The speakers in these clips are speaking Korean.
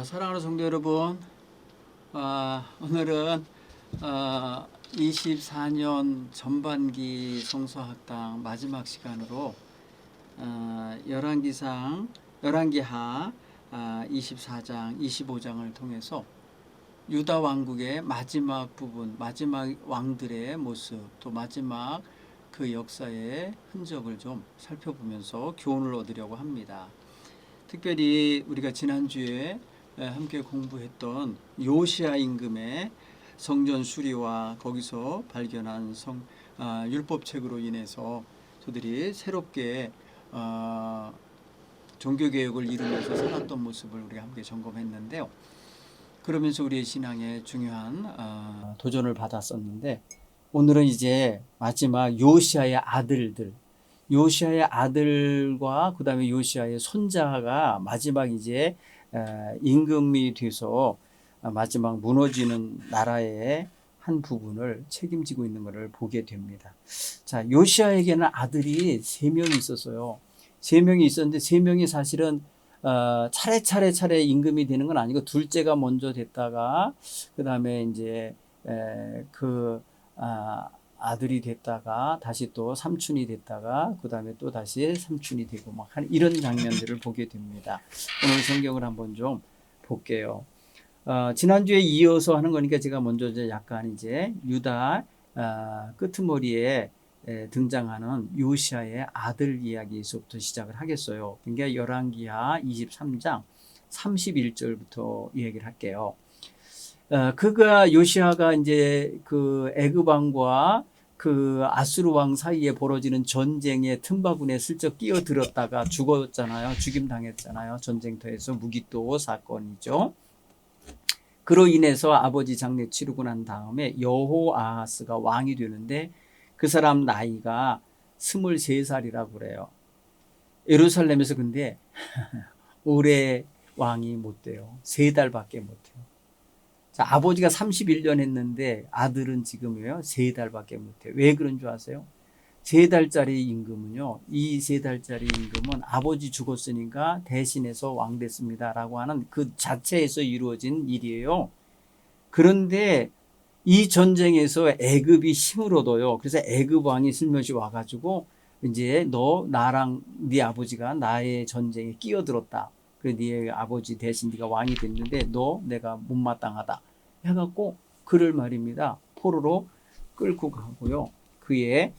사랑하는 성도 여러분, 오늘은 24년 전반기 성서학당 마지막 시간으로 열왕기하 24장, 25장을 통해서 유다 왕국의 마지막 부분, 마지막 왕들의 모습, 또 마지막 그 역사의 흔적을 좀 살펴보면서 교훈을 얻으려고 합니다. 특별히 우리가 지난주에 함께 공부했던 요시야 임금의 성전 수리와 거기서 발견한 율법책으로 인해서 저들이 새롭게 종교개혁을 이루면서 살았던 모습을 우리가 함께 점검했는데요. 그러면서 우리의 신앙에 중요한 도전을 받았었는데, 오늘은 이제 마지막 요시야의 아들들, 요시야의 아들과 그 다음에 요시야의 손자가 마지막 이제 임금이 돼서 마지막 무너지는 나라의 한 부분을 책임지고 있는 것을 보게 됩니다. 자, 요시야에게는 아들이 3명이 있었어요. 3명이 있었는데 3명이 사실은 차례 임금이 되는 건 아니고, 둘째가 먼저 됐다가 그 다음에 이제 아들이 됐다가 다시 또 삼촌이 됐다가 그 다음에 또 다시 삼촌이 되고 막 이런 장면들을 보게 됩니다. 오늘 성경을 한번 좀 볼게요. 지난주에 이어서 하는 거니까 제가 먼저 이제 약간 이제 유다 끄트머리에 등장하는 요시야의 아들 이야기에서부터 시작을 하겠어요. 그러니까 열왕기하 23장 31절부터 이야기를 할게요. 요시야가 이제 그 애굽 왕과 그 아수르 왕 사이에 벌어지는 전쟁의 틈바구니에 슬쩍 끼어들었다가 죽었잖아요. 죽임 당했잖아요. 전쟁터에서 무기토 사건이죠. 그로 인해서 아버지 장례 치르고 난 다음에 여호아하스가 왕이 되는데, 그 사람 나이가 23살이라고 그래요. 예루살렘에서 근데 오래 왕이 못 돼요. 3달밖에 못 해요. 자, 아버지가 31년 했는데 아들은 지금요 3달밖에 못해요. 왜 그런 줄 아세요? 3달짜리 임금은요, 이 3달짜리 임금은 아버지 죽었으니까 대신해서 왕 됐습니다 라고 하는 그 자체에서 이루어진 일이에요. 그런데 이 전쟁에서 애굽이 힘을 얻어요. 그래서 애굽 왕이 슬며시 와가지고 이제 너 나랑 네 아버지가 나의 전쟁에 끼어들었다. 그래 네 아버지 대신 네가 왕이 됐는데 너 내가 못마땅하다 해갖고 그를 말입니다. 포로로 끌고 가고요. 그의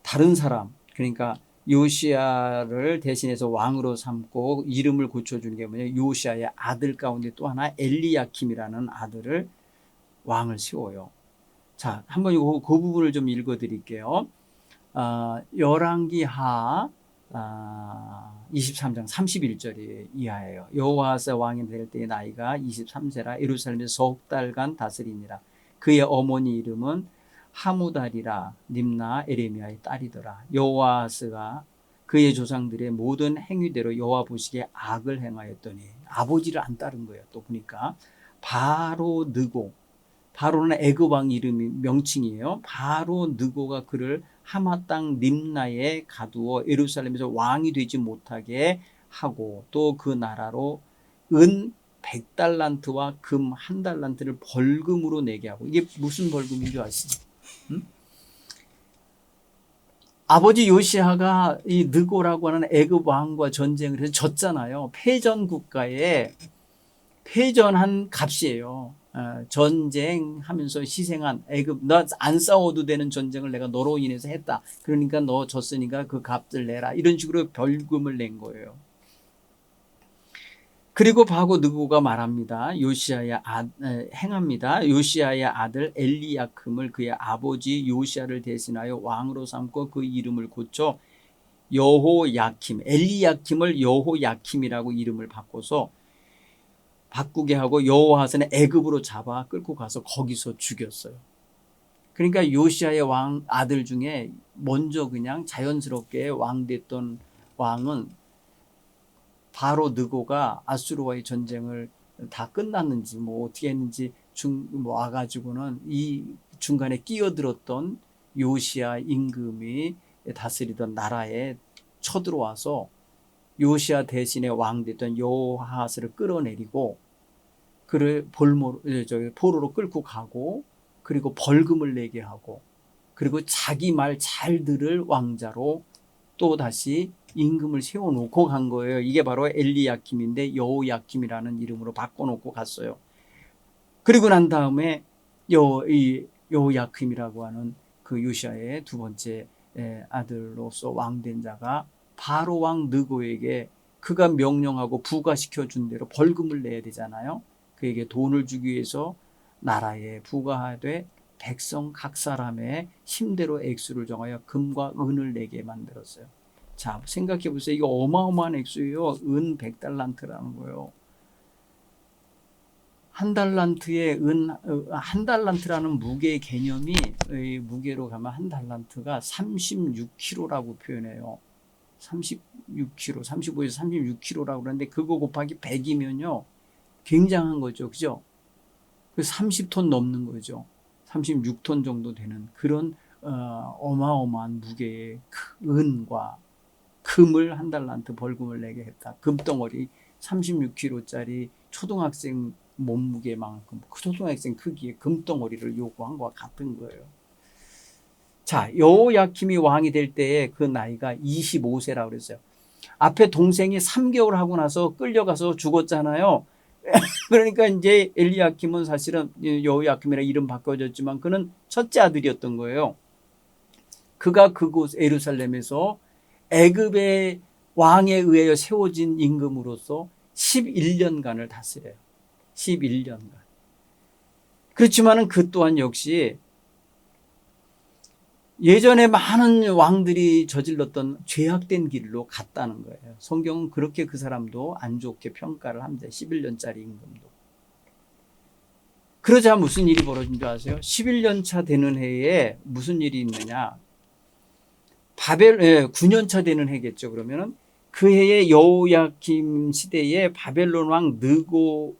다른 사람, 그러니까 요시야를 대신해서 왕으로 삼고 이름을 고쳐주는 게 뭐냐, 요시야의 아들 가운데 또 하나 엘리야킴이라는 아들을 왕을 세워요. 자, 한번 그 부분을 좀 읽어드릴게요. 열왕기하 23장 31절이 이하예요. 여호아하스 왕이 될 때의 나이가 23세라 예루살렘에서 석 달간 다스리니라. 그의 어머니 이름은 하무달이라 림나 에레미야의 딸이더라. 여호아하스가 그의 조상들의 모든 행위대로 여호와 보시기에 악을 행하였더니, 아버지를 안 따른 거예요. 또 보니까 바로 느고, 바로는 애굽 왕 이름이 명칭이에요. 바로 느고가 그를 하마 땅 림나에 가두어 예루살렘에서 왕이 되지 못하게 하고, 또 그 나라로 은 100달란트와 금 1달란트를 벌금으로 내게 하고. 이게 무슨 벌금인 줄 아시죠? 아버지 요시야가 이 느고라고 하는 애굽 왕과 전쟁을 해서 졌잖아요. 패전 국가에 패전한 값이에요. 전쟁하면서 희생한 애굽, 너 안 싸워도 되는 전쟁을 내가 너로 인해서 했다. 그러니까 너 졌으니까 그 값을 내라. 이런 식으로 벌금을 낸 거예요. 그리고 바고 느고가 말합니다. 행합니다. 요시야의 아들 엘리야킴을 그의 아버지 요시야를 대신하여 왕으로 삼고 그 이름을 고쳐 여호야킴, 엘리야킴을 여호야킴이라고 이름을 바꾸게 하고 여호아하스는 애굽으로 잡아 끌고 가서 거기서 죽였어요. 그러니까 요시야의 왕 아들 중에 먼저 그냥 자연스럽게 왕 됐던 왕은 바로 느고가 아수르와의 전쟁을 다 끝났는지 뭐 어떻게 했는지 와가지고는 이 중간에 끼어들었던 요시야 임금이 다스리던 나라에 쳐들어와서 요시야 대신에 왕 됐던 여호아하스를 끌어내리고 그를 포로로 끌고 가고 그리고 벌금을 내게 하고 그리고 자기 말 잘 들을 왕자로 또 다시 임금을 세워놓고 간 거예요. 이게 바로 엘리야킴인데 여호야킴이라는 이름으로 바꿔놓고 갔어요. 그리고 난 다음에 여호야킴이라고 하는 그 요시야의 두 번째 아들로서 왕된 자가 바로 왕 느고에게 그가 명령하고 부과시켜 준 대로 벌금을 내야 되잖아요. 그에게 돈을 주기 위해서 나라에 부과하되 백성 각 사람의 힘대로 액수를 정하여 금과 은을 내게 만들었어요. 자, 생각해 보세요. 이거 어마어마한 액수예요. 은 100달란트라는 거예요. 한 달란트라는 무게의 개념이 무게로 가면 한 달란트가 36kg라고 표현해요. 36kg, 35에서 36kg라고 그러는데 그거 곱하기 100이면요. 굉장한 거죠. 그죠? 그 30톤 넘는 거죠. 36톤 정도 되는 그런 어마어마한 무게의 은과 금을 한 달란트 벌금을 내게 했다. 금덩어리 36kg짜리 초등학생 몸무게만큼 초등학생 크기의 금덩어리를 요구한 것과 같은 거예요. 자, 여호야킴이 왕이 될 때에 그 나이가 25세라고 그랬어요. 앞에 동생이 3개월 하고 나서 끌려가서 죽었잖아요. 그러니까 이제 엘리야킴은 사실은 여호야킴이라 이름 바꿔졌지만 그는 첫째 아들이었던 거예요. 그가 그곳 에루살렘에서 애굽의 왕에 의하여 세워진 임금으로서 11년간을 다스려요. 11년간. 그렇지만은 그 또한 역시 예전에 많은 왕들이 저질렀던 죄악된 길로 갔다는 거예요. 성경은 그렇게 그 사람도 안 좋게 평가를 합니다. 11년짜리 임금도. 그러자 무슨 일이 벌어진 줄 아세요? 11년 차 되는 해에 무슨 일이 있느냐? 9년 차 되는 해겠죠. 그러면은 그 해에 여호야킴 시대에 바벨론 왕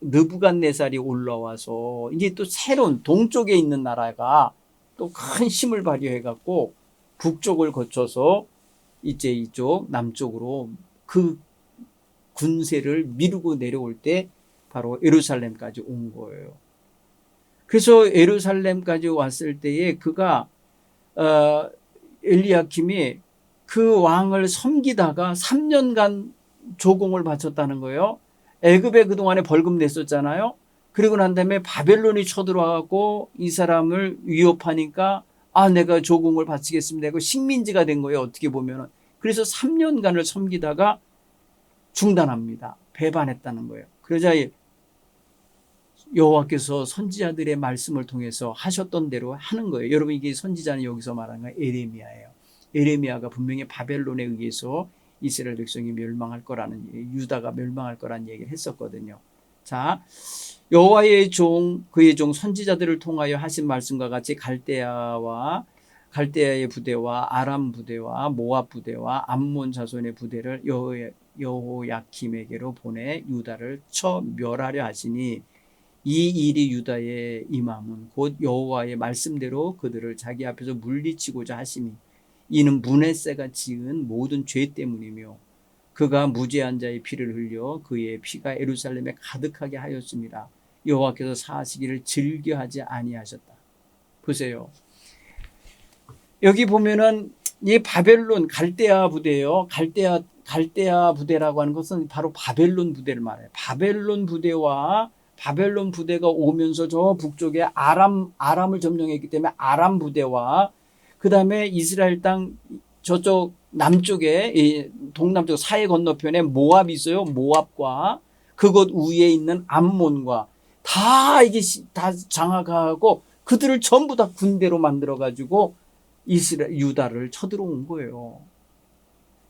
느부갓네살이 올라와서 이제 또 새로운 동쪽에 있는 나라가 또 큰 힘을 발휘해 갖고 북쪽을 거쳐서 이제 이쪽 남쪽으로 그 군세를 미루고 내려올 때 바로 예루살렘까지 온 거예요. 그래서 예루살렘까지 왔을 때에 그가 엘리야킴이 그 왕을 섬기다가 3년간 조공을 바쳤다는 거예요. 애굽에 그동안에 벌금 냈었잖아요. 그리고 난 다음에 바벨론이 쳐들어가고 이 사람을 위협하니까 내가 조공을 바치겠습니다 하고 식민지가 된 거예요. 어떻게 보면은. 그래서 3년간을 섬기다가 중단합니다. 배반했다는 거예요. 그러자 여호와께서 선지자들의 말씀을 통해서 하셨던 대로 하는 거예요. 여러분 이게 선지자는 여기서 말하는 건 에레미야예요. 에레미야가 분명히 바벨론에 의해서 이스라엘 백성이 멸망할 거라는 유다가 멸망할 거라는 얘기를 했었거든요. 자, 여호와의 종 그의 종 선지자들을 통하여 하신 말씀과 같이 갈대아의 부대와 아람 부대와 모압 부대와 암몬 자손의 부대를 여호야킴에게로 보내 유다를 쳐 멸하려 하시니 이 일이 유다의 임함은 곧 여호와의 말씀대로 그들을 자기 앞에서 물리치고자 하심이 이는 므낫세가 지은 모든 죄 때문이며 그가 무죄한 자의 피를 흘려 그의 피가 예루살렘에 가득하게 하였습니다. 여호와께서 사하시기를 즐겨하지 아니하셨다. 보세요. 여기 보면은 이 바벨론 갈대아 부대예요. 갈대아 부대라고 하는 것은 바로 바벨론 부대를 말해요. 바벨론 부대가 오면서 저 북쪽에 아람을 점령했기 때문에 아람 부대와 그 다음에 이스라엘 땅 저쪽 남쪽에 동남쪽 사해 건너편에 모압이 있어요. 모압과 그곳 위에 있는 암몬과 다 이게 다 장악하고 그들을 전부 다 군대로 만들어 가지고 유다를 쳐들어온 거예요.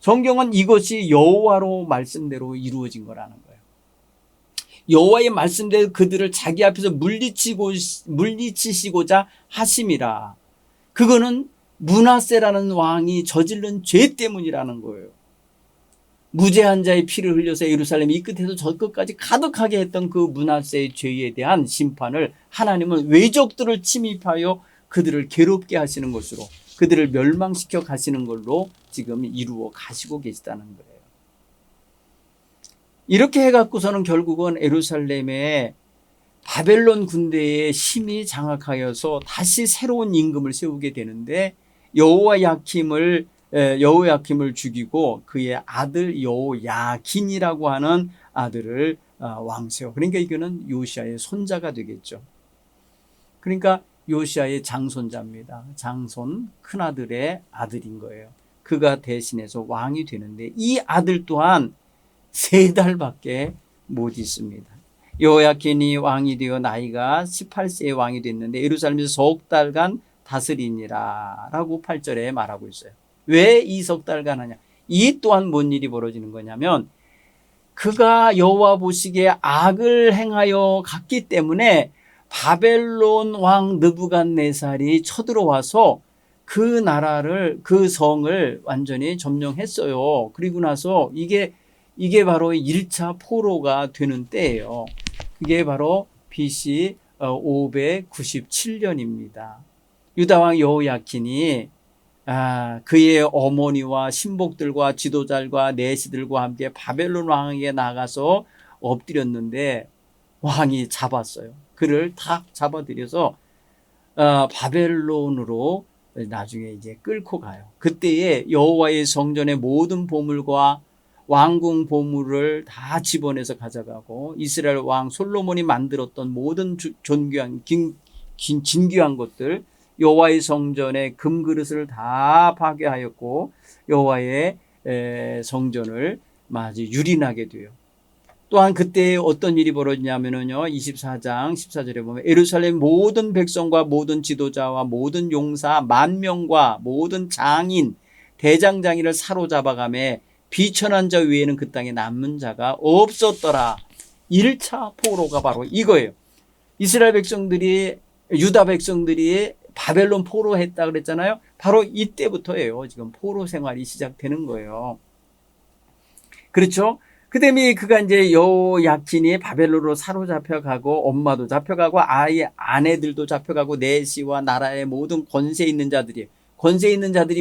성경은 이것이 여호와로 말씀대로 이루어진 거라는 거예요. 여호와의 말씀대로 그들을 자기 앞에서 물리치시고자 하심이라. 그거는 므낫세라는 왕이 저지른 죄 때문이라는 거예요. 무죄한 자의 피를 흘려서 예루살렘 이 끝에서 저 끝까지 가득하게 했던 그 므낫세의 죄에 대한 심판을 하나님은 외적들을 침입하여 그들을 괴롭게 하시는 것으로 그들을 멸망시켜 가시는 걸로 지금 이루어 가시고 계시다는 거예요. 이렇게 해갖고서는 결국은 예루살렘에 바벨론 군대의 힘이 장악하여서 다시 새로운 임금을 세우게 되는데 여호야킴을 죽이고 그의 아들 여호야긴이라고 하는 아들을 왕세워. 그러니까 이거는 요시야의 손자가 되겠죠. 그러니까 요시야의 장손자입니다. 장손 큰아들의 아들인 거예요. 그가 대신해서 왕이 되는데 이 아들 또한 3달밖에 못 있습니다. 여호야긴이 왕이 되어 나이가 18세에 왕이 됐는데 예루살렘에서 석 달간 다스리니라 라고 8절에 말하고 있어요. 왜 이 석 달간 하냐? 이 또한 뭔 일이 벌어지는 거냐면 그가 여호와 보시기에 악을 행하여 갔기 때문에 바벨론 왕 느부갓네살이 쳐들어와서 그 나라를, 그 성을 완전히 점령했어요. 그리고 나서 이게 바로 1차 포로가 되는 때예요. 그게 바로 BC 597년입니다. 유다왕 여호야킨이 그의 어머니와 신복들과 지도자들과 내시들과 함께 바벨론 왕에게 나가서 엎드렸는데 왕이 잡았어요. 그를 탁 잡아들여서 바벨론으로 나중에 이제 끌고 가요. 그때에 여호와의 성전의 모든 보물과 왕궁 보물을 다 집어내서 가져가고 이스라엘 왕 솔로몬이 만들었던 모든 진귀한 것들, 여호와의 성전의 금그릇을 다 파괴하였고 여호와의 성전을 아주 유린하게 돼요. 또한 그때 어떤 일이 벌어지냐면요, 24장 14절에 보면 예루살렘 모든 백성과 모든 지도자와 모든 용사 10,000명과 모든 장인 대장장이를 사로잡아가며 비천한 자 외에는 그 땅에 남은 자가 없었더라. 1차 포로가 바로 이거예요. 이스라엘 백성들이, 유다 백성들이 바벨론 포로했다 그랬잖아요. 바로 이때부터예요. 지금 포로 생활이 시작되는 거예요. 그렇죠? 그 다음에 그가 이제 여호야킨이 바벨론으로 사로잡혀가고 엄마도 잡혀가고 아이의 아내들도 잡혀가고 내시와 나라의 모든 권세 있는 자들이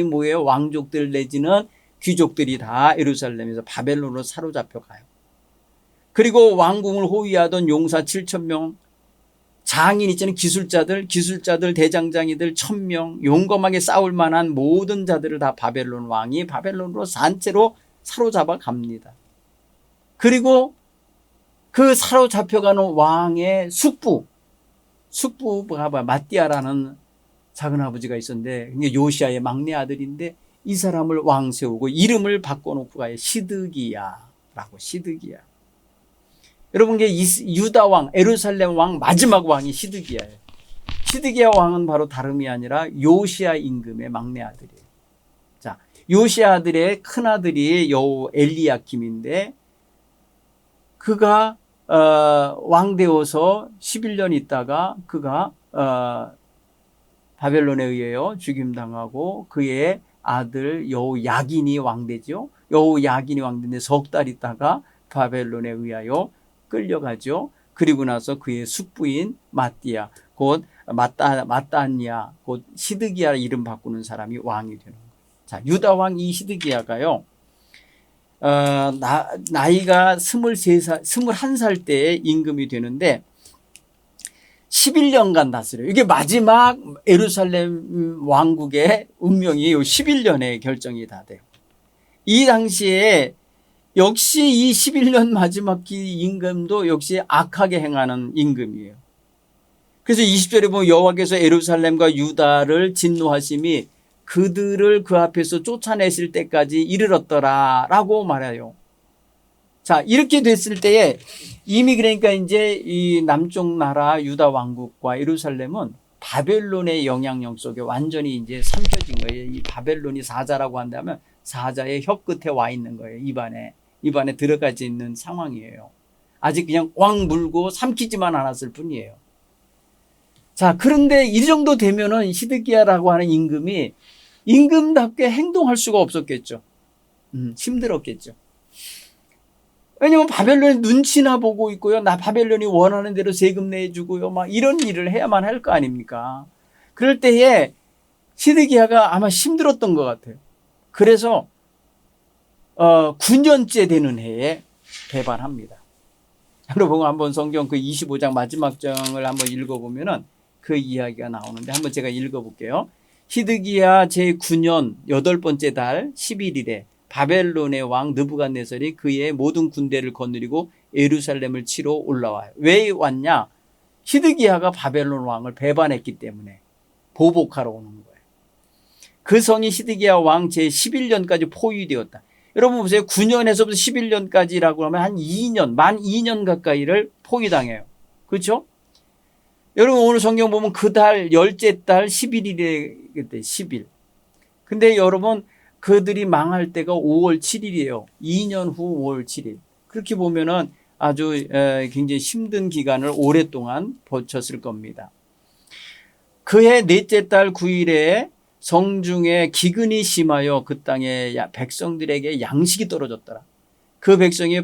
뭐예요? 왕족들 내지는 귀족들이 다 예루살렘에서 바벨론으로 사로잡혀가요. 그리고 왕궁을 호위하던 용사 7,000명, 장인 있잖아요. 기술자들 대장장이들 1,000명, 용감하게 싸울 만한 모든 자들을 다 바벨론 왕이 바벨론으로 산채로 사로잡아 갑니다. 그리고 그 사로잡혀가는 왕의 숙부가 마띠아라는 작은아버지가 있었는데 이게 요시야의 막내 아들인데 이 사람을 왕 세우고 이름을 바꿔놓고 가요. 시드기야라고. 시드기야. 여러분, 이게 유다 왕, 예루살렘 왕 마지막 왕이 시드기야예요. 시드기야 왕은 바로 다름이 아니라 요시야 임금의 막내 아들이에요. 자, 요시야 아들의 큰 아들이 엘리야킴인데 그가 왕 되어서 11년 있다가 그가 바벨론에 의하여 죽임당하고 그의 아들 여호야긴이 왕되죠. 여호야긴이 왕되는데 석 달 있다가 바벨론에 의하여 끌려가죠. 그리고 나서 그의 숙부인 마띠아, 곧 마따니아, 곧 시드기야 이름 바꾸는 사람이 왕이 되는 거예요. 자, 유다 왕 이 시드기야가요. 나이가 21살 때 임금이 되는데 11년간 다스려요. 이게 마지막 예루살렘 왕국의 운명이 11년에 결정이 다 돼요. 이 당시에 역시 이 11년 마지막 임금도 역시 악하게 행하는 임금이에요. 그래서 20절에 보면 여호와께서 예루살렘과 유다를 진노하심이 그들을 그 앞에서 쫓아내실 때까지 이르렀더라 라고 말해요. 자, 이렇게 됐을 때에 이미 그러니까 이제 이 남쪽 나라 유다 왕국과 예루살렘은 바벨론의 영향력 속에 완전히 이제 삼켜진 거예요. 이 바벨론이 사자라고 한다면 사자의 혀 끝에 와 있는 거예요. 입안에 들어가지 있는 상황이에요. 아직 그냥 꽉 물고 삼키지만 않았을 뿐이에요. 자, 그런데 이 정도 되면은 시드기야라고 하는 임금이 임금답게 행동할 수가 없었겠죠. 힘들었겠죠. 왜냐면 바벨론이 눈치나 보고 있고요. 나 바벨론이 원하는 대로 세금 내주고요. 막 이런 일을 해야만 할 거 아닙니까? 그럴 때에 시드기야가 아마 힘들었던 것 같아요. 그래서 9년째 되는 해에 배반합니다. 여러분 한번 성경 그 25장 마지막 장을 한번 읽어보면은 그 이야기가 나오는데 한번 제가 읽어볼게요. 히드기야 제9년 8번째 달 11일에 바벨론의 왕 느부갓네살이 그의 모든 군대를 거느리고 예루살렘을 치러 올라와요. 왜 왔냐? 히드기야가 바벨론 왕을 배반했기 때문에 보복하러 오는 거예요. 그 성이 히드기야 왕 제11년까지 포위되었다. 여러분 보세요. 9년에서부터 11년까지라고 하면 한 2년, 만 2년 가까이를 포위당해요. 그렇죠? 여러분 오늘 성경 보면 그 달, 열째 달 11일에 그때 10일. 근데 여러분 그들이 망할 때가 5월 7일이에요. 2년 후 5월 7일. 그렇게 보면은 아주 굉장히 힘든 기간을 오랫동안 버텼을 겁니다. 그해 넷째 달 9일에 성중에 기근이 심하여 그 땅에 백성들에게 양식이 떨어졌더라. 그 백성이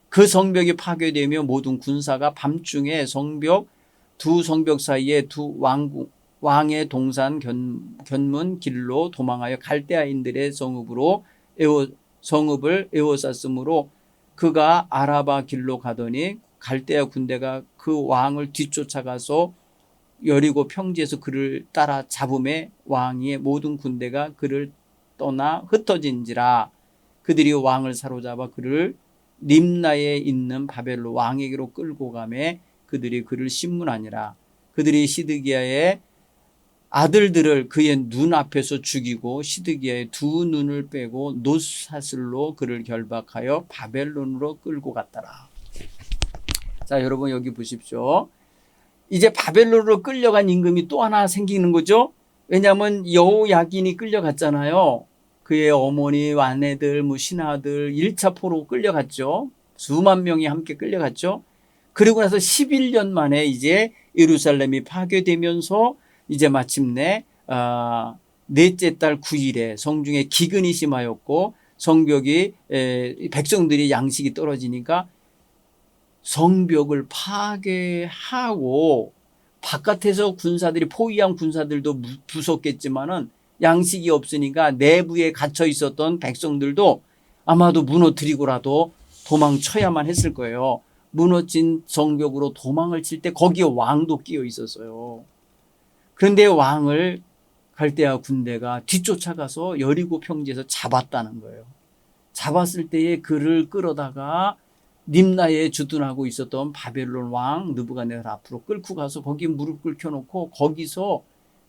그 성벽이 파괴되며 모든 군사가 밤중에 두 성벽 사이에 두 왕의 동산 견문 길로 도망하여 갈대아인들의 성읍을 에워쌌으므로 그가 아라바 길로 가더니 갈대아 군대가 그 왕을 뒤쫓아가서 여리고 평지에서 그를 따라 잡음에 왕의 모든 군대가 그를 떠나 흩어진지라. 그들이 왕을 사로잡아 그를 림나에 있는 바벨론 왕에게로 끌고 가매 그들이 그를 심문하니라. 그들이 시드기야의 아들들을 그의 눈앞에서 죽이고 시드기야의 두 눈을 빼고 놋사슬로 그를 결박하여 바벨론으로 끌고 갔더라. 자, 여러분 여기 보십시오. 이제 바벨론으로 끌려간 임금이 또 하나 생기는 거죠. 왜냐하면 여호야긴이 끌려갔잖아요. 그의 어머니, 아내들, 신하들 1차 포로 끌려갔죠. 수만 명이 함께 끌려갔죠. 그리고 나서 11년 만에 이제 예루살렘이 파괴되면서 이제 마침내 넷째 달 9일에 성중에 기근이 심하였고 성벽이 백성들이 양식이 떨어지니까 성벽을 파괴하고 바깥에서 군사들이 포위한 군사들도 무섭겠지만은 양식이 없으니까 내부에 갇혀 있었던 백성들도 아마도 무너뜨리고라도 도망쳐야만 했을 거예요. 무너진 성벽으로 도망을 칠 때 거기에 왕도 끼어 있었어요. 그런데 왕을 갈대아 군대가 뒤쫓아가서 여리고 평지에서 잡았다는 거예요. 잡았을 때에 그를 끌어다가 림나에 주둔하고 있었던 바벨론 왕 느부갓네살 앞으로 끌고 가서 거기 무릎 꿇혀놓고 거기서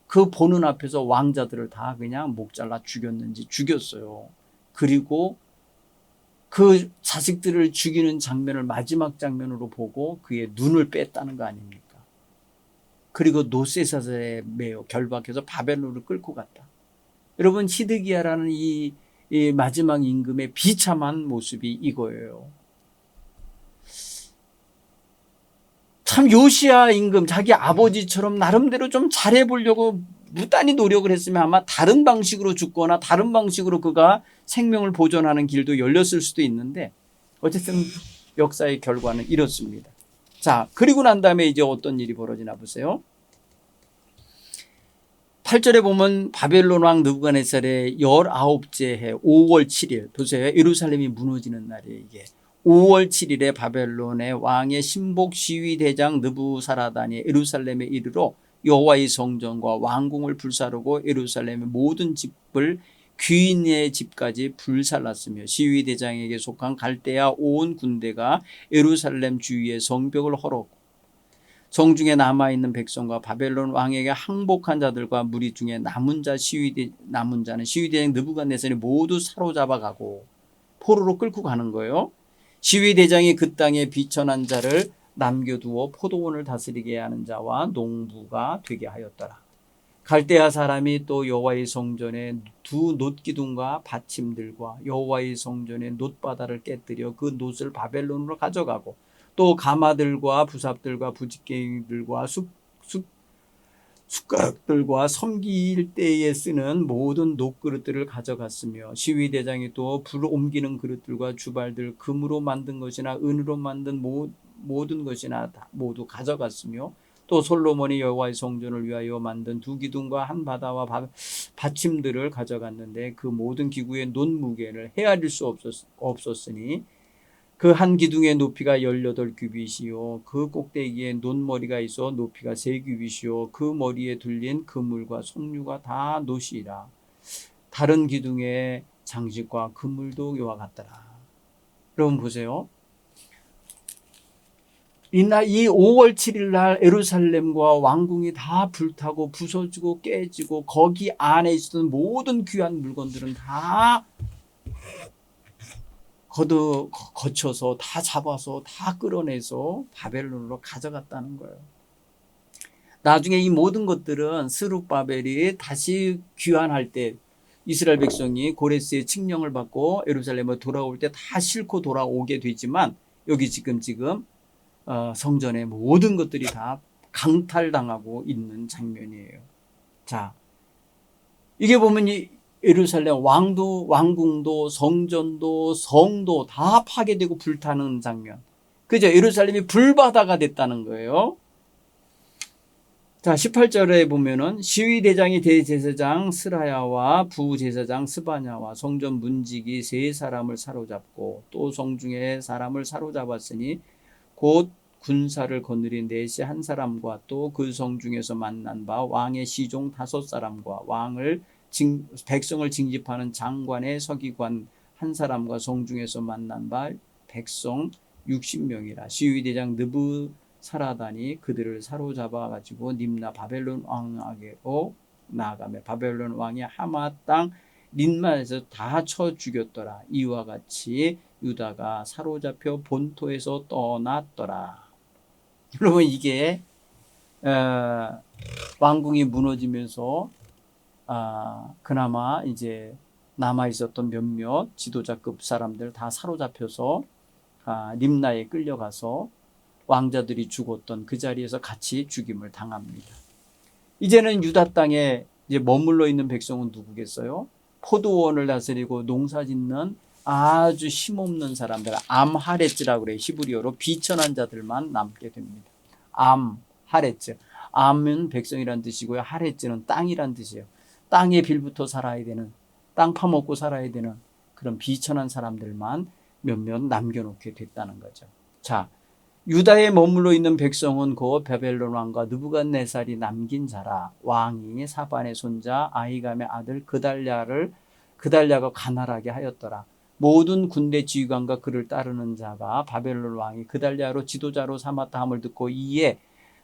그 보는 앞에서 왕자들을 다 그냥 목 잘라 죽였어요. 그리고 그 자식들을 죽이는 장면을 마지막 장면으로 보고 그의 눈을 뺐다는 거 아닙니까? 그리고 노쇠사슬에 매여 결박해서 바벨론을 끌고 갔다. 여러분 히드기야라는 이 마지막 임금의 비참한 모습이 이거예요. 참 요시야 임금 자기 아버지처럼 나름대로 좀 잘해보려고 무단히 노력을 했으면 아마 다른 방식으로 죽거나 다른 방식으로 그가 생명을 보존하는 길도 열렸을 수도 있는데 어쨌든 역사의 결과는 이렇습니다. 자, 그리고 난 다음에 이제 어떤 일이 벌어지나 보세요. 8절에 보면 바벨론 왕 느부갓네살의 19째 해 5월 7일 보세요. 예루살렘이 무너지는 날이에요. 이게 5월 7일에 바벨론의 왕의 신복 시위대장 느부사라단이 예루살렘에 이르러 여호와의 성전과 왕궁을 불사르고 예루살렘의 모든 집을 귀인의 집까지 불살랐으며 시위대장에게 속한 갈대아 온 군대가 예루살렘 주위의 성벽을 헐었고 성중에 남아있는 백성과 바벨론 왕에게 항복한 자들과 무리 중에 남은 자는 시위대장 느부갓네살이 모두 사로잡아가고 포로로 끌고 가는 거예요. 시위대장이 그 땅에 비천한 자를 남겨두어 포도원을 다스리게 하는 자와 농부가 되게 하였더라. 갈대아 사람이 또 여호와의 성전에 두 놋기둥과 받침들과 여호와의 성전의 놋바다를 깨뜨려 그 놋을 바벨론으로 가져가고 또 가마들과 부삽들과 부직갱이들과 숟가락들과 섬길 때에 쓰는 모든 놋그릇들을 가져갔으며 시위대장이 또 불을 옮기는 그릇들과 주발들 금으로 만든 것이나 은으로 만든 모든 것이나 다 모두 가져갔으며 또 솔로몬이 여호와의 성전을 위하여 만든 두 기둥과 한 바다와 받침들을 가져갔는데 그 모든 기구의 놋 무게를 헤아릴 수 없었으니 그 한 기둥의 높이가 18규빗이요 그 꼭대기에 논머리가 있어 높이가 3규빗이요 그 머리에 둘린 그물과 석류가 다 놋이라. 다른 기둥의 장식과 그물도 이와 같더라. 여러분 보세요. 이 5월 7일 날 예루살렘과 왕궁이 다 불타고 부서지고 깨지고 거기 안에 있었던 모든 귀한 물건들은 다 거쳐서 다 잡아서 다 끌어내서 바벨론으로 가져갔다는 거예요. 나중에 이 모든 것들은 스룹바벨이 다시 귀환할 때 이스라엘 백성이 고레스의 칙령을 받고 예루살렘에 돌아올 때 다 싣고 돌아오게 되지만 여기 지금 성전의 모든 것들이 다 강탈당하고 있는 장면이에요. 자, 이게 보면 이 예루살렘 왕궁도 성전도 성도 다 파괴되고 불타는 장면. 그죠? 예루살렘이 불바다가 됐다는 거예요. 자, 18절에 보면은 시위대장이 대제사장 스라야와 부제사장 스바냐와 성전 문지기 3사람을 사로잡고 또 성중에 사람을 사로잡았으니 곧 군사를 거느린 넷이 한 사람과 또 그 성중에서 만난 바 왕의 시종 5사람과 백성을 징집하는 장관의 서기관 한 사람과 성중에서 만난 바 백성 60명이라. 시위대장 느부사라단이 그들을 사로잡아 가지고 림나 바벨론 왕에게로 나아가며 바벨론 왕이 하마 땅 린마에서 다 쳐 죽였더라. 이와 같이 유다가 사로잡혀 본토에서 떠났더라. 여러분 이게 왕궁이 무너지면서 그나마 이제 남아 있었던 몇몇 지도자급 사람들 다 사로잡혀서 림나에 끌려가서 왕자들이 죽었던 그 자리에서 같이 죽임을 당합니다. 이제는 유다 땅에 이제 머물러 있는 백성은 누구겠어요? 포도원을 다스리고 농사짓는 아주 힘없는 사람들, 암하레츠라고 그래요. 히브리어로 비천한 자들만 남게 됩니다. 암하레츠. 암은 백성이란 뜻이고요. 하레츠는 땅이란 뜻이에요. 땅에 빌부터 살아야 되는, 땅 파먹고 살아야 되는 그런 비천한 사람들만 몇몇 남겨놓게 됐다는 거죠. 자, 유다에 머물러 있는 백성은 그 바벨론 왕과 느부갓네살이 남긴 자라. 왕이 사반의 손자 아히감의 아들 그달랴가 가난하게 하였더라. 모든 군대 지휘관과 그를 따르는 자가 바벨론 왕이 그달랴로 지도자로 삼았다 함을 듣고 이에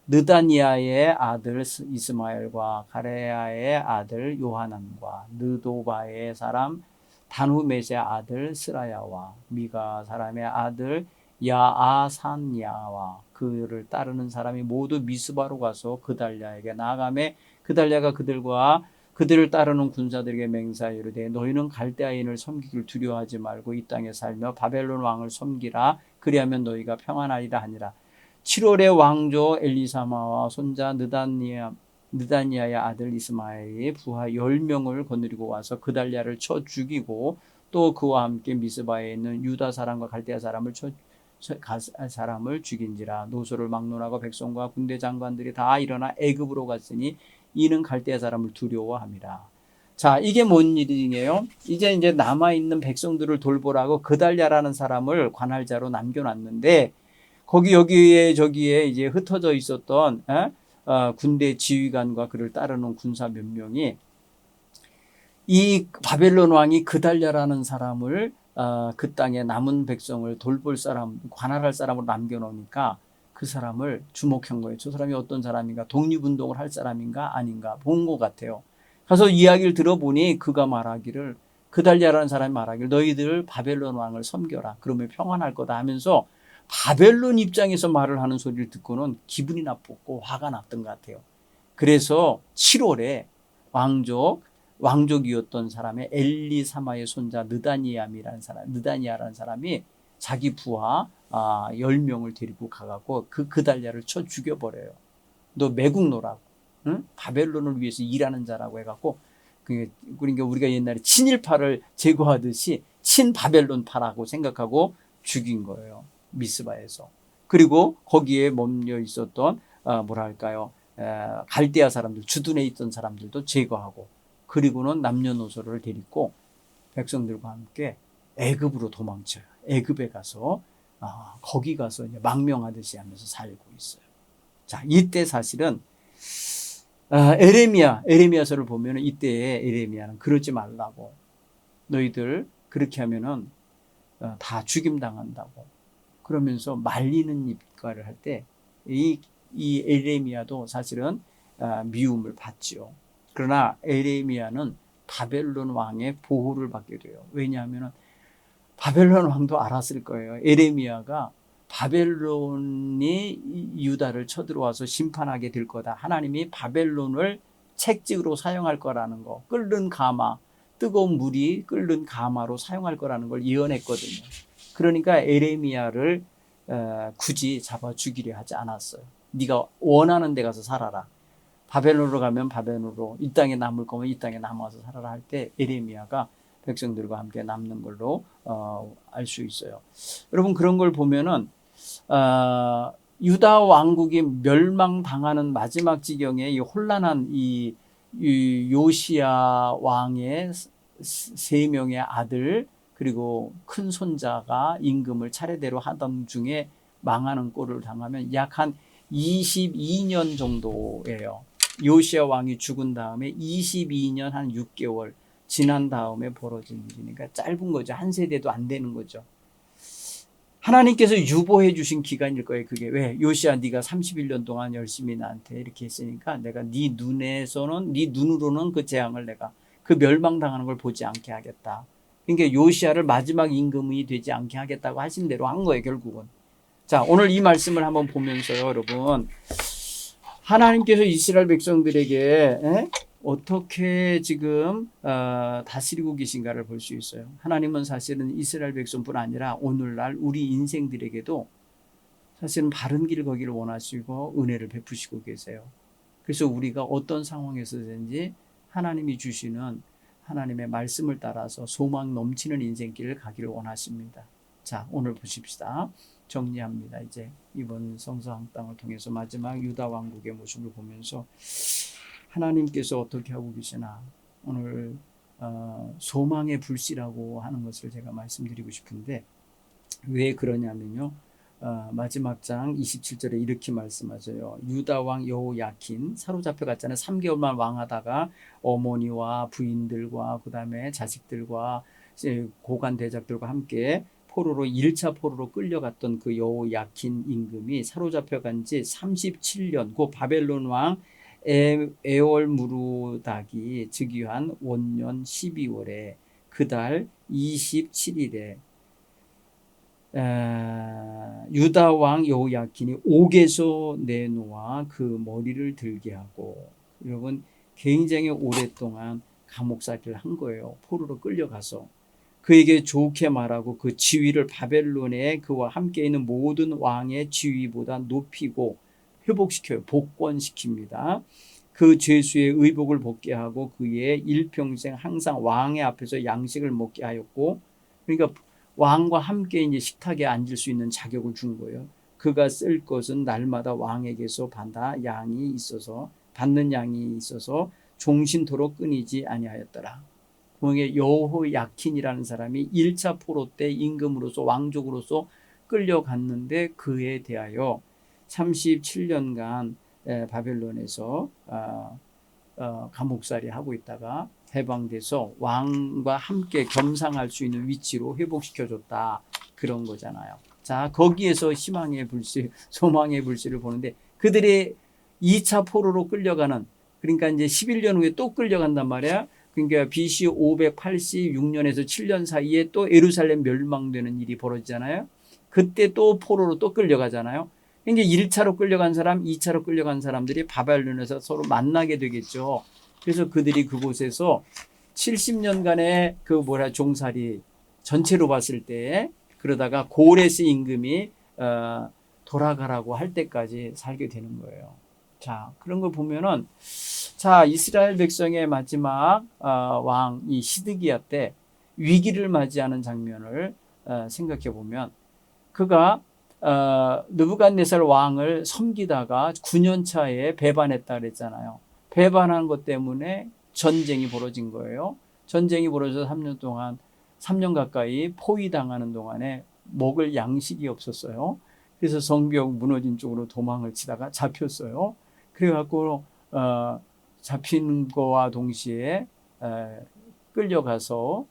느다니아의 아들 이스마엘과 가레야의 아들 요하난과 느도바의 사람 단후메스의 아들 스라야와 미가 사람의 아들 야아산야와 그를 따르는 사람이 모두 미스바로 가서 그달랴에게 나아가매 그달랴가 그들을 따르는 군사들에게 맹세하여 이르되 너희는 갈대아인을 섬기기를 두려워하지 말고 이 땅에 살며 바벨론 왕을 섬기라. 그리하면 너희가 평안하리라 하니라. 7월에 왕조 엘리사마와 손자 느다니아의 아들 이스마엘이 부하 10명을 거느리고 와서 그달랴를 쳐 죽이고 또 그와 함께 미스바에 있는 유다 사람과 갈대아 사람을 죽인지라. 노소를 막론하고 백성과 군대 장관들이 다 일어나 애굽으로 갔으니 이는 갈대아 사람을 두려워함이라. 자, 이게 뭔 일이에요? 이제 남아있는 백성들을 돌보라고 그달랴라는 사람을 관할자로 남겨놨는데 여기에 저기에 이제 흩어져 있었던 군대 지휘관과 그를 따르는 군사 몇 명이 이 바벨론 왕이 그달랴라는 사람을 그 땅에 남은 백성을 돌볼 사람, 관할할 사람으로 남겨놓으니까 그 사람을 주목한 거예요. 저 사람이 어떤 사람인가? 독립운동을 할 사람인가? 아닌가? 본 것 같아요. 가서 이야기를 들어보니 그가 말하기를 그달랴라는 사람이 말하기를 너희들 바벨론 왕을 섬겨라. 그러면 평안할 거다 하면서 바벨론 입장에서 말을 하는 소리를 듣고는 기분이 나빴고 화가 났던 것 같아요. 그래서 7월에 왕족이었던 사람의 엘리사마의 손자 느다니아라는 사람이 자기 부하 10명을 데리고 가갖고 그달랴를 쳐 죽여버려요. 너 매국노라고, 응? 바벨론을 위해서 일하는 자라고 해갖고 그러니까 우리가 옛날에 친일파를 제거하듯이 친바벨론파라고 생각하고 죽인 거예요. 미스바에서. 그리고 거기에 머물러 있었던 갈대아 사람들, 주둔해 있던 사람들도 제거하고 그리고는 남녀노소를 데리고 백성들과 함께 애굽으로 도망쳐요. 애굽에 가서 거기 가서 이제 망명하듯이 하면서 살고 있어요. 자, 이때 사실은 에레미야서를 보면 이때의 에레미야는 그러지 말라고, 너희들 그렇게 하면은 다 죽임 당한다고 그러면서 말리는 입가를 할 때 이 에레미야도 사실은 미움을 받지요. 그러나 에레미야는 바벨론 왕의 보호를 받게 돼요. 왜냐하면 바벨론 왕도 알았을 거예요. 에레미야가 바벨론이 유다를 쳐들어와서 심판하게 될 거다. 하나님이 바벨론을 책찍으로 사용할 거라는 거. 끓는 가마, 뜨거운 물이 끓는 가마로 사용할 거라는 걸 예언했거든요. 그러니까 에레미야를 굳이 잡아 죽이려 하지 않았어요. 네가 원하는 데 가서 살아라. 바벨론으로 가면 바벨론으로, 이 땅에 남을 거면 이 땅에 남아서 살아라 할 때 에레미야가 백성들과 함께 남는 걸로 알 수 있어요. 여러분, 그런 걸 보면은 유다 왕국이 멸망당하는 마지막 지경에 이 혼란한 이 요시야 왕의 3명의 아들 그리고 큰 손자가 임금을 차례대로 하던 중에 망하는 꼴을 당하면 약 한 22년 정도예요. 요시야 왕이 죽은 다음에 22년 한 6개월 지난 다음에 벌어진 일이니까 짧은 거죠. 한 세대도 안 되는 거죠. 하나님께서 유보해 주신 기간일 거예요. 그게 왜? 요시야, 네가 31년 동안 열심히 나한테 이렇게 했으니까 내가 네 눈으로는 그 재앙을 내가 그 멸망당하는 걸 보지 않게 하겠다. 그러니까 요시야를 마지막 임금이 되지 않게 하겠다고 하신 대로 한 거예요, 결국은. 자, 오늘 이 말씀을 한번 보면서요, 여러분, 하나님께서 이스라엘 백성들에게 어떻게 지금 다스리고 계신가를 볼 수 있어요. 하나님은 사실은 이스라엘 백성뿐 아니라 오늘날 우리 인생들에게도 사실은 바른 길 거기를 원하시고 은혜를 베푸시고 계세요. 그래서 우리가 어떤 상황에서든지 하나님이 주시는 하나님의 말씀을 따라서 소망 넘치는 인생길을 가기를 원하십니다. 자, 오늘 보십시다. 정리합니다. 이제 이번 성서학당을 통해서 마지막 유다 왕국의 모습을 보면서 하나님께서 어떻게 하고 계시나 오늘 소망의 불씨라고 하는 것을 제가 말씀드리고 싶은데, 왜 그러냐면요, 마지막 장 27절에 이렇게 말씀하세요. 유다 왕 여호야킨 사로잡혀 갔잖아요. 3개월만 왕하다가 어머니와 부인들과 그 다음에 자식들과 고관 대작들과 함께 1차 포로로 끌려갔던 그 여호야킨 임금이 사로잡혀 간 지 37년, 그 바벨론 왕 에올무르닥이 즉위한 원년 12월에 그달 27일에 유다 왕 여호야킨이 옥에서 내놓아 그 머리를 들게 하고, 여러분, 굉장히 오랫동안 감옥살이를 한 거예요. 포로로 끌려가서 그에게 좋게 말하고 그 지위를 바벨론에 그와 함께 있는 모든 왕의 지위보다 높이고 회복시켜요. 복권시킵니다. 그 죄수의 의복을 벗게 하고 그의 일평생 항상 왕의 앞에서 양식을 먹게 하였고, 그러니까 왕과 함께 이제 식탁에 앉을 수 있는 자격을 준 거예요. 그가 쓸 것은 날마다 왕에게서 받는 양이 있어서 종신토록 끊이지 아니하였더라. 그게 여호야킨이라는 사람이 1차 포로 때 임금으로서 왕족으로서 끌려갔는데 그에 대하여 37년간 바벨론에서 감옥살이 하고 있다가 해방돼서 왕과 함께 겸상할 수 있는 위치로 회복시켜줬다, 그런 거잖아요. 자, 거기에서 희망의 불씨, 소망의 불씨를 보는데, 그들이 2차 포로로 끌려가는, 그러니까 이제 11년 후에 또 끌려간단 말이야. 그러니까 BC 586년에서 7년 사이에 또 예루살렘 멸망되는 일이 벌어지잖아요. 그때 또 포로로 또 끌려가잖아요. 그러니까 1차로 끌려간 사람, 2차로 끌려간 사람들이 바벨론에서 서로 만나게 되겠죠. 그래서 그들이 그곳에서 70년간의 종살이 전체로 봤을 때, 그러다가 고레스 임금이 돌아가라고 할 때까지 살게 되는 거예요. 자, 그런 걸 보면은, 자, 이스라엘 백성의 마지막 왕 이 시드기야 때 위기를 맞이하는 장면을 생각해 보면, 그가 느부갓네살 왕을 섬기다가 9년 차에 배반했다 그랬잖아요. 배반한 것 때문에 전쟁이 벌어진 거예요. 전쟁이 벌어져서 3년 가까이 포위당하는 동안에 먹을 양식이 없었어요. 그래서 성벽 무너진 쪽으로 도망을 치다가 잡혔어요. 그래갖고 잡힌 거와 동시에 끌려가서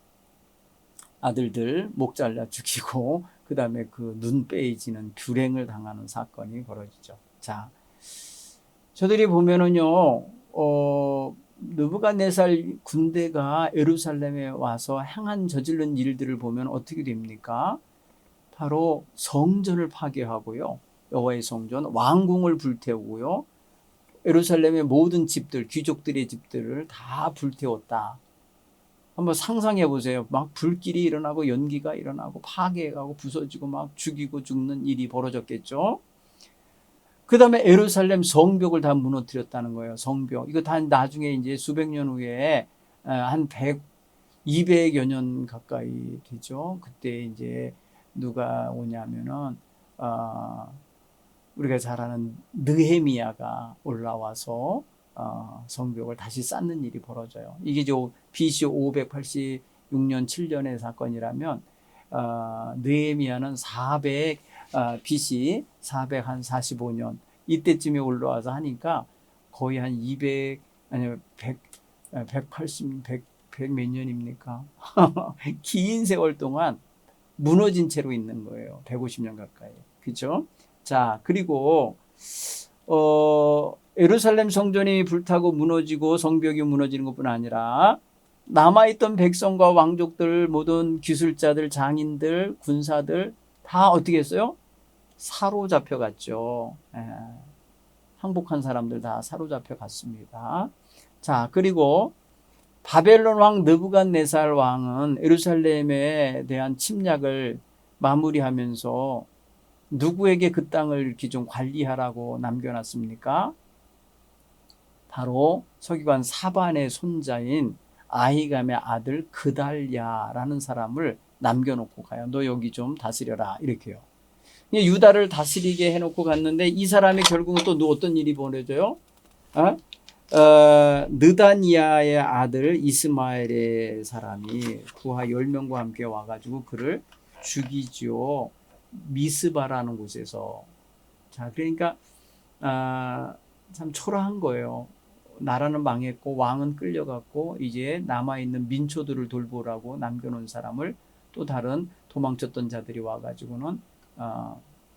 아들들 목 잘라 죽이고 그 다음에 그 눈 빼이지는 불행을 당하는 사건이 벌어지죠. 자, 저들이 보면은요, 느부갓네살 군대가 예루살렘에 와서 행한 저지른 일들을 보면 어떻게 됩니까? 바로 성전을 파괴하고요, 여호와의 성전, 왕궁을 불태우고요, 예루살렘의 모든 집들, 귀족들의 집들을 다 불태웠다. 한번 상상해 보세요. 막 불길이 일어나고 연기가 일어나고 파괴하고 부서지고 막 죽이고 죽는 일이 벌어졌겠죠. 그 다음에 예루살렘 성벽을 다 무너뜨렸다는 거예요. 성벽. 이거 다 나중에 이제 수백 년 후에 한 200여 년 가까이 되죠. 그때 이제 누가 오냐면은 우리가 잘 아는 느헤미야가 올라와서 성벽을 다시 쌓는 일이 벌어져요. 이게 BC 586년 7년의 사건이라면 느헤미야는 BC 445년 이때쯤에 올라와서 하니까 거의 한 200 아니 180 100 몇 년입니까? 긴 세월 동안 무너진 채로 있는 거예요. 150년 가까이. 그렇죠? 자, 그리고 예루살렘 성전이 불타고 무너지고 성벽이 무너지는 것뿐 아니라 남아있던 백성과 왕족들, 모든 기술자들, 장인들, 군사들 다 어떻게 했어요? 사로잡혀 갔죠. 항복한 사람들 다 사로잡혀 갔습니다. 자, 그리고 바벨론 왕 느부갓네살 왕은 예루살렘에 대한 침략을 마무리하면서 누구에게 그 땅을 이렇게 좀 관리하라고 남겨놨습니까? 바로 서기관 사반의 손자인 아히감의 아들 그달랴라는 사람을 남겨놓고 가요. 너 여기 좀 다스려라, 이렇게요. 유다를 다스리게 해놓고 갔는데 이 사람이 결국은 또 어떤 일이 벌어져요? 느다니아의 아들 이스마엘의 사람이 부하 10명과 함께 와가지고 그를 죽이죠. 미스바라는 곳에서. 자, 그러니까 참 초라한 거예요. 나라는 망했고 왕은 끌려갔고 이제 남아있는 민초들을 돌보라고 남겨놓은 사람을 또 다른 도망쳤던 자들이 와가지고는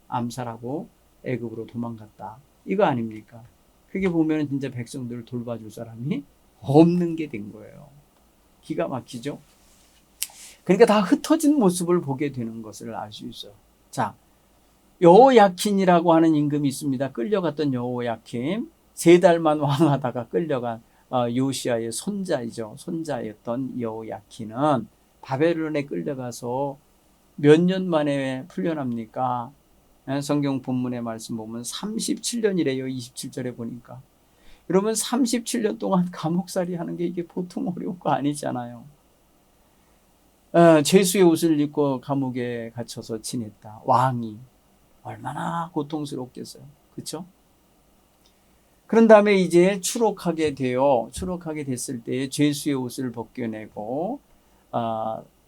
암살하고 애굽으로 도망갔다. 이거 아닙니까? 그게 보면 진짜 백성들을 돌봐줄 사람이 없는 게 된 거예요. 기가 막히죠? 그러니까 다 흩어진 모습을 보게 되는 것을 알 수 있어요. 자, 여호야킨이라고 하는 임금이 있습니다. 끌려갔던 여호야킨, 3달만 왕하다가 끌려간 요시야의 손자이죠. 손자였던 여호야킨은 바벨론에 끌려가서 몇 년 만에 풀려납니까? 성경 본문의 말씀 보면 37년이래요. 27절에 보니까. 여러분 37년 동안 감옥살이 하는 게 이게 보통 어려운 거 아니잖아요. 죄수의 옷을 입고 감옥에 갇혀서 지냈다. 왕이 얼마나 고통스럽겠어요. 그렇죠? 그런 다음에 이제 추록하게 됐을 때 죄수의 옷을 벗겨내고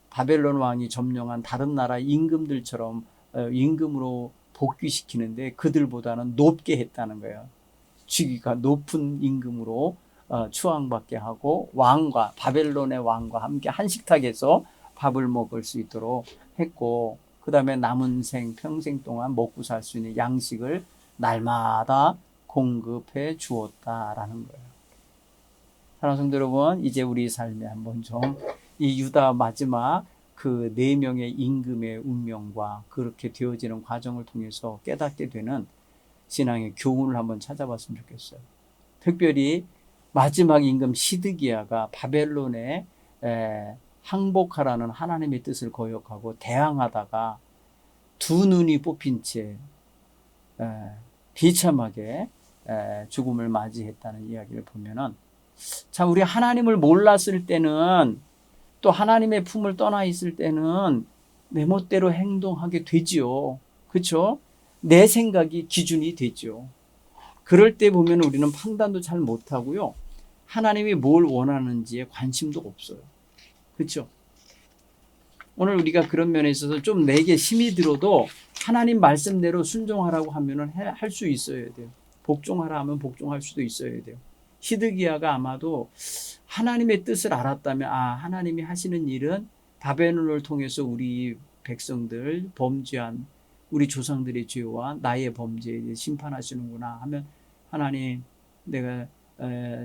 바벨론 왕이 점령한 다른 나라 임금들처럼 임금으로 복귀시키는데 그들보다는 높게 했다는 거예요. 직위가 높은 임금으로 추앙받게 하고 바벨론의 왕과 함께 한식탁에서 밥을 먹을 수 있도록 했고, 그 다음에 남은 평생 동안 먹고 살 수 있는 양식을 날마다 공급해 주었다라는 거예요. 사랑하는 성도 여러분, 이제 우리 삶에 한번 좀 이 유다 마지막 그 4명의 임금의 운명과 그렇게 되어지는 과정을 통해서 깨닫게 되는 신앙의 교훈을 한번 찾아봤으면 좋겠어요. 특별히 마지막 임금 시드기야가 바벨론에 항복하라는 하나님의 뜻을 거역하고 대항하다가 두 눈이 뽑힌 채 비참하게 죽음을 맞이했다는 이야기를 보면은 참 우리 하나님을 몰랐을 때는 또 하나님의 품을 떠나 있을 때는 내 멋대로 행동하게 되지요. 그렇죠? 내 생각이 기준이 되죠. 그럴 때 보면 우리는 판단도 잘 못하고요. 하나님이 뭘 원하는지에 관심도 없어요. 그렇죠? 오늘 우리가 그런 면에 있어서 좀 내게 힘이 들어도 하나님 말씀대로 순종하라고 하면은 할 수 있어야 돼요. 복종하라 하면 복종할 수도 있어야 돼요. 시드기야가 아마도 하나님의 뜻을 알았다면, 하나님이 하시는 일은 바벨론을 통해서 우리 백성들 범죄한 우리 조상들의 죄와 나의 범죄에 심판하시는구나 하면, 하나님 내가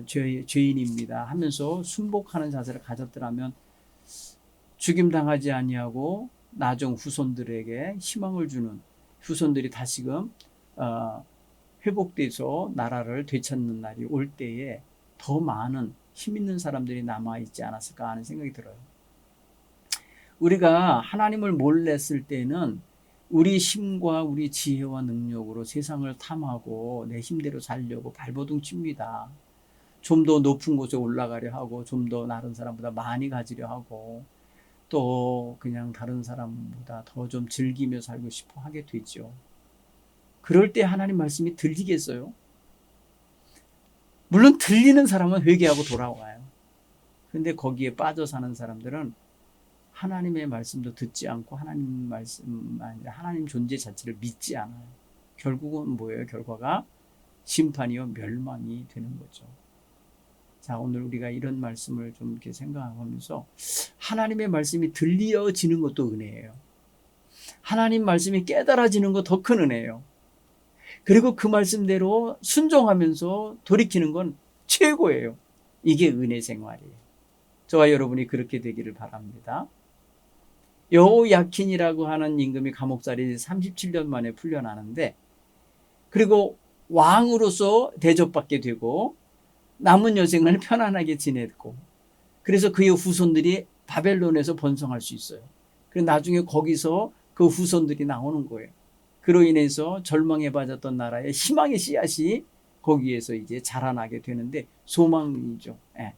죄인입니다 하면서 순복하는 자세를 가졌더라면 죽임당하지 아니하고 나중 후손들에게 희망을 주는, 후손들이 다시금 회복돼서 나라를 되찾는 날이 올 때에 더 많은 힘 있는 사람들이 남아있지 않았을까 하는 생각이 들어요. 우리가 하나님을 몰랐을 때는 우리 힘과 우리 지혜와 능력으로 세상을 탐하고 내 힘대로 살려고 발버둥 칩니다. 좀 더 높은 곳에 올라가려 하고, 좀 더 다른 사람보다 많이 가지려 하고, 또 그냥 다른 사람보다 더 좀 즐기며 살고 싶어 하게 되죠. 그럴 때 하나님 말씀이 들리겠어요? 물론 들리는 사람은 회개하고 돌아와요. 그런데 거기에 빠져 사는 사람들은 하나님의 말씀도 듣지 않고 하나님 말씀 아니라 하나님 존재 자체를 믿지 않아요. 결국은 뭐예요? 결과가 심판이요 멸망이 되는 거죠. 자, 오늘 우리가 이런 말씀을 좀 이렇게 생각하면서 하나님의 말씀이 들려지는 것도 은혜예요. 하나님 말씀이 깨달아지는 것 더 큰 은혜예요. 그리고 그 말씀대로 순종하면서 돌이키는 건 최고예요. 이게 은혜 생활이에요. 저와 여러분이 그렇게 되기를 바랍니다. 여호야킨이라고 하는 임금이 감옥살이 37년 만에 풀려나는데, 그리고 왕으로서 대접받게 되고 남은 여생을 편안하게 지냈고, 그래서 그의 후손들이 바벨론에서 번성할 수 있어요. 그리고 나중에 거기서 그 후손들이 나오는 거예요. 그로 인해서 절망에 빠졌던 나라의 희망의 씨앗이 거기에서 이제 자라나게 되는데 소망이죠. 예.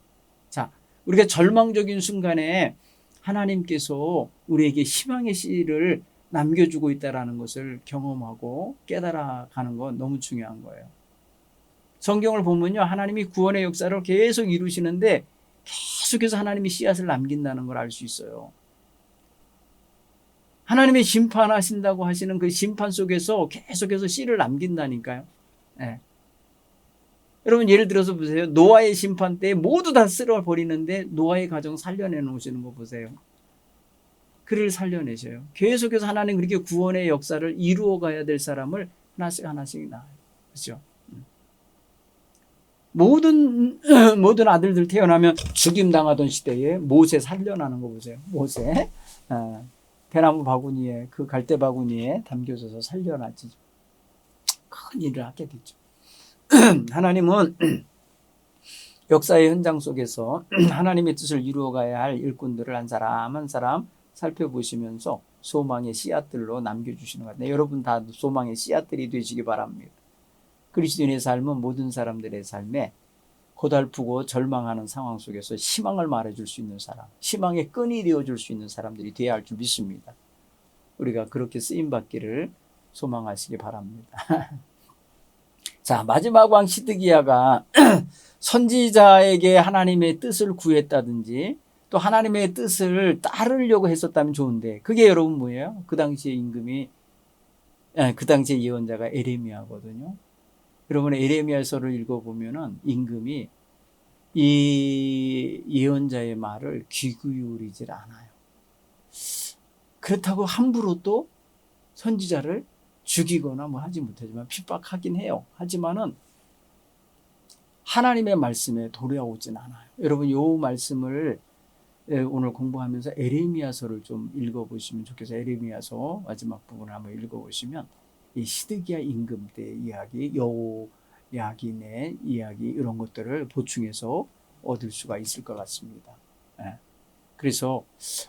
자, 우리가 절망적인 순간에 하나님께서 우리에게 희망의 씨를 남겨주고 있다는 것을 경험하고 깨달아가는 건 너무 중요한 거예요. 성경을 보면요, 하나님이 구원의 역사를 계속 이루시는데 계속해서 하나님이 씨앗을 남긴다는 걸 알 수 있어요. 하나님이 심판하신다고 하시는 그 심판 속에서 계속해서 씨를 남긴다니까요. 네. 여러분 예를 들어서 보세요. 노아의 심판 때 모두 다 쓸어버리는데 노아의 가정 살려내놓으시는 거 보세요. 그를 살려내셔요. 계속해서 하나님 그렇게 구원의 역사를 이루어 가야 될 사람을 하나씩 하나씩 낳아요. 그렇죠? 모든 아들들 태어나면 죽임당하던 시대에 모세 살려나는 거 보세요. 모세. 대나무 바구니에, 그 갈대 바구니에 담겨져서 살려나지. 큰 일을 하게 되죠. 하나님은 역사의 현장 속에서 하나님의 뜻을 이루어가야 할 일꾼들을 한 사람 한 사람 살펴보시면서 소망의 씨앗들로 남겨주시는 것 같아요. 여러분 다 소망의 씨앗들이 되시기 바랍니다. 그리스도인의 삶은 모든 사람들의 삶에 고달프고 절망하는 상황 속에서 희망을 말해줄 수 있는 사람, 희망의 끈이 되어줄 수 있는 사람들이 되어야 할 줄 믿습니다. 우리가 그렇게 쓰임받기를 소망하시기 바랍니다. 자, 마지막 왕 시드기야가 선지자에게 하나님의 뜻을 구했다든지 또 하나님의 뜻을 따르려고 했었다면 좋은데, 그게 여러분 뭐예요? 그 당시의 임금이, 그 당시의 예언자가 에레미야거든요. 여러분 에레미야서를 읽어보면은 임금이 이 예언자의 말을 귀 기울이질 않아요. 그렇다고 함부로 또 선지자를 죽이거나 뭐 하지 못하지만 핍박하긴 해요. 하지만은 하나님의 말씀에 돌아오진 않아요. 여러분 요 말씀을 오늘 공부하면서 에레미야서를 좀 읽어보시면 좋겠어요. 에레미야서 마지막 부분을 한번 읽어보시면 이 시드기야 임금 때 이야기, 여호야긴의 이야기, 이런 것들을 보충해서 얻을 수가 있을 것 같습니다. 그래서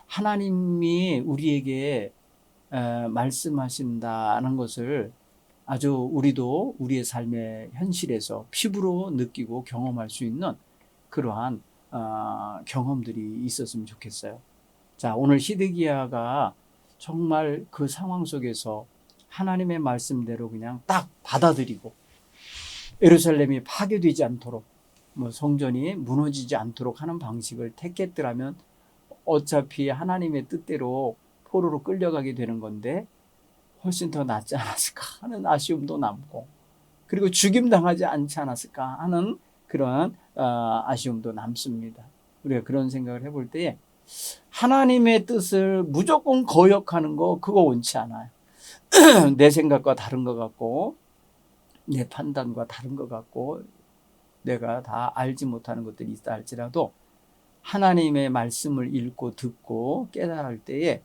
하나님이 우리에게 말씀하신다는 것을 아주 우리도 우리의 삶의 현실에서 피부로 느끼고 경험할 수 있는 그러한 경험들이 있었으면 좋겠어요. 자, 오늘 시드기야가 정말 그 상황 속에서 하나님의 말씀대로 그냥 딱 받아들이고 예루살렘이 파괴되지 않도록, 뭐 성전이 무너지지 않도록 하는 방식을 택했더라면 어차피 하나님의 뜻대로 포로로 끌려가게 되는 건데 훨씬 더 낫지 않았을까 하는 아쉬움도 남고, 그리고 죽임당하지 않지 않았을까 하는 그런 아쉬움도 남습니다. 우리가 그런 생각을 해볼 때 하나님의 뜻을 무조건 거역하는 거, 그거 원치 않아요. 내 생각과 다른 것 같고 내 판단과 다른 것 같고 내가 다 알지 못하는 것들이 있다 할지라도 하나님의 말씀을 읽고 듣고 깨달을 때에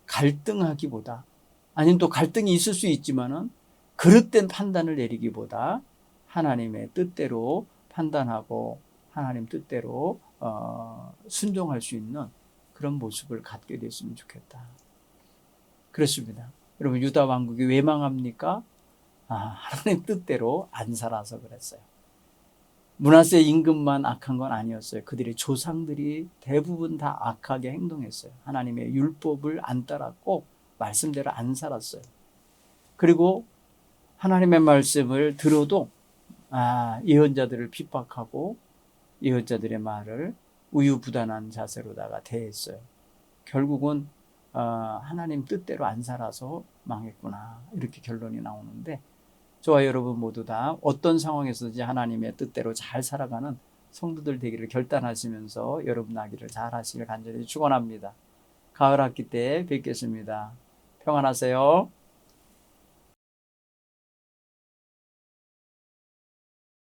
갈등하기보다, 아니면 또 갈등이 있을 수 있지만은 그릇된 판단을 내리기보다 하나님의 뜻대로 판단하고 하나님 뜻대로 순종할 수 있는 그런 모습을 갖게 됐으면 좋겠다. 그렇습니다. 여러분, 유다 왕국이 왜 망합니까? 하나님 뜻대로 안 살아서 그랬어요. 므낫세 임금만 악한 건 아니었어요. 그들의 조상들이 대부분 다 악하게 행동했어요. 하나님의 율법을 안 따랐고 말씀대로 안 살았어요. 그리고 하나님의 말씀을 들어도 예언자들을 핍박하고 예언자들의 말을 우유부단한 자세로다가 대했어요. 결국은 하나님 뜻대로 안 살아서 망했구나, 이렇게 결론이 나오는데, 저와 여러분 모두 다 어떤 상황에서든지 하나님의 뜻대로 잘 살아가는 성도들 되기를 결단하시면서 여러분 나기를 잘 하시길 간절히 축원합니다. 가을 학기 때 뵙겠습니다. 평안하세요.